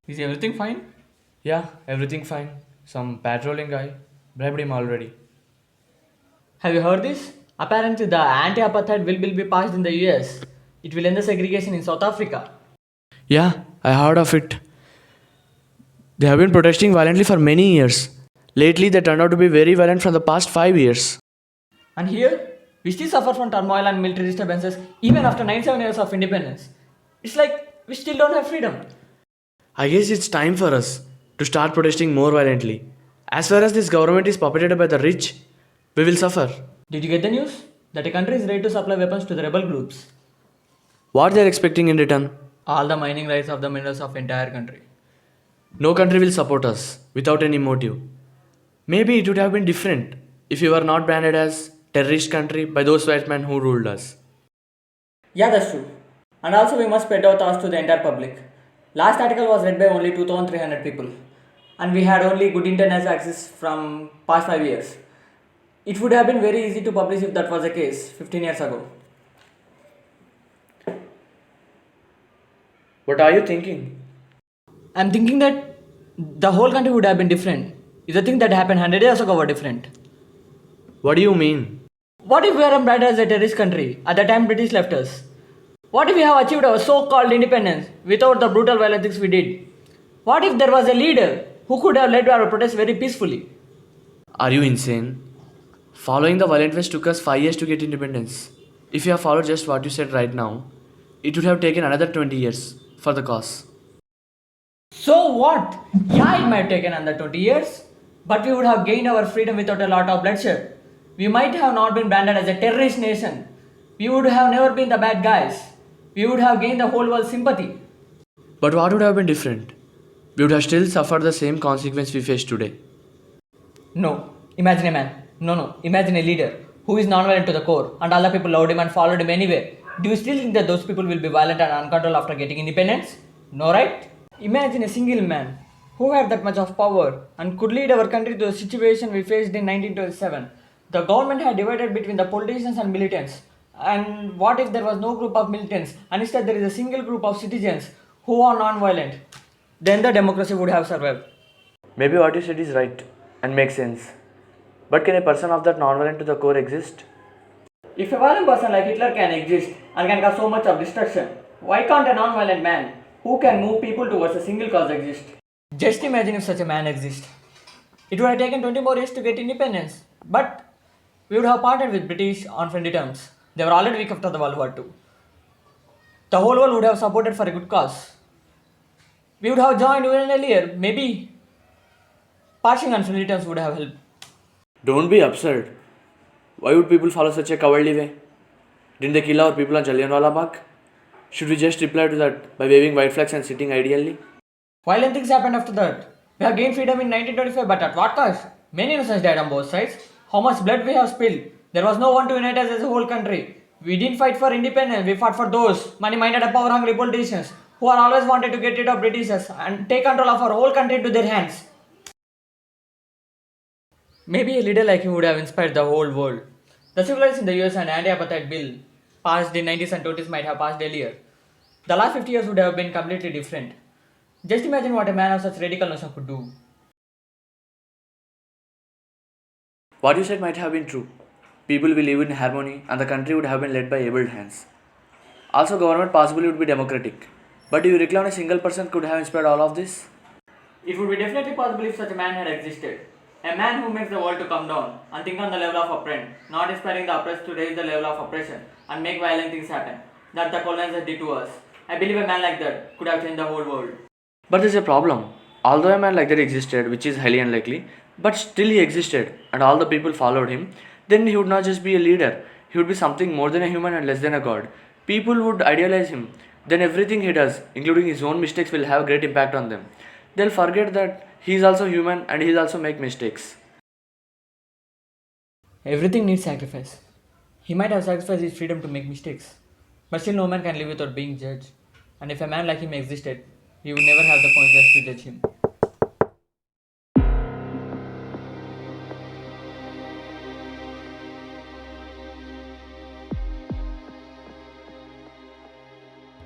Is everything fine? Yeah, everything fine. Some patrolling guy bribed him already. Have you heard this? Apparently, the anti-apartheid bill will be passed in the US. It will end the segregation in South Africa. Yeah, I heard of it. They have been protesting violently for many years. Lately, they turned out to be very violent from the past 5 years. And here, we still suffer from turmoil and military disturbances even after 97 years of independence. It's like we still don't have freedom. I guess it's time for us to start protesting more violently. As far as this government is puppeted by the rich, we will suffer. Did you get the news? That a country is ready to supply weapons to the rebel groups. What they are expecting in return? All the mining rights of the minerals of entire country. No country will support us without any motive. Maybe it would have been different if we were not branded as terrorist country by those white men who ruled us. Yeah, that's true. And also, we must spread our thoughts to the entire public. Last article was read by only 2,300 people, and we had only good internet access from past 5 years. It would have been very easy to publish if that was the case 15 years ago. What are you thinking? I'm thinking that the whole country would have been different if the thing that happened 100 years ago were different. What do you mean? What if we are branded as a terrorist country at the time British left us? What if we have achieved our so-called independence without the brutal violent things we did? What if there was a leader who could have led our protests very peacefully? Are you insane? Following the violent west took us 5 years to get independence. If you have followed just what you said right now, it would have taken another 20 years for the cause. So what? Yeah, it might have taken another 20 years, but we would have gained our freedom without a lot of bloodshed. We might have not been branded as a terrorist nation. We would have never been the bad guys. We would have gained the whole world's sympathy. But what would have been different? We would have still suffered the same consequence we face today. No, imagine a man. No, imagine a leader who is non-violent to the core and all the people loved him and followed him anyway. Do you still think that those people will be violent and uncontrolled after getting independence? No, right? Imagine a single man who had that much of power and could lead our country to the situation we faced in 1927. The government had divided between the politicians and militants. And what if there was no group of militants and instead there is a single group of citizens who are non-violent? Then the democracy would have survived. Maybe what you said is right and makes sense. But can a person of that non-violent to the core exist? If a violent person like Hitler can exist and can cause so much of destruction, why can't a non-violent man who can move people towards a single cause exist? Just imagine if such a man exists. It would have taken 20 more years to get independence, but we would have parted with British on friendly terms. They were already weak after the World War II. The whole world would have supported for a good cause. We would have joined even earlier. Maybe passing on friendly terms would have helped. Don't be absurd. Why would people follow such a cowardly way? Didn't they kill our people on Jallianwala Bagh? Should we just reply to that by waving white flags and sitting ideally? Violent things happened after that. We have gained freedom in 1925, but at what cost? Many innocents died on both sides. How much blood we have spilled? There was no one to unite us as a whole country. We didn't fight for independence, we fought for those money-minded and power-hungry politicians who are always wanted to get rid of Britishers and take control of our whole country into their hands. Maybe a leader like him would have inspired the whole world. The civil rights in the US and anti-apartheid bill passed in 90s and 20s might have passed earlier. The last 50 years would have been completely different. Just imagine what a man of such radical notion could do. What you said might have been true. People will live in harmony and the country would have been led by able hands. Also, government possibly would be democratic. But do you recall a single person could have inspired all of this? It would be definitely possible if such a man had existed. A man who makes the world to come down and think on the level of oppressed, not inspiring the oppressed to raise the level of oppression and make violent things happen. That the colonizers did to us. I believe a man like that could have changed the whole world. But there's a problem. Although a man like that existed, which is highly unlikely, but still he existed and all the people followed him, then he would not just be a leader, he would be something more than a human and less than a god. People would idealize him. Then everything he does, including his own mistakes, will have great impact on them. They'll forget that he is also human and he'll also make mistakes. Everything needs sacrifice. He might have sacrificed his freedom to make mistakes. But still, no man can live without being judged. And if a man like him existed, we would never have the conscience to judge him.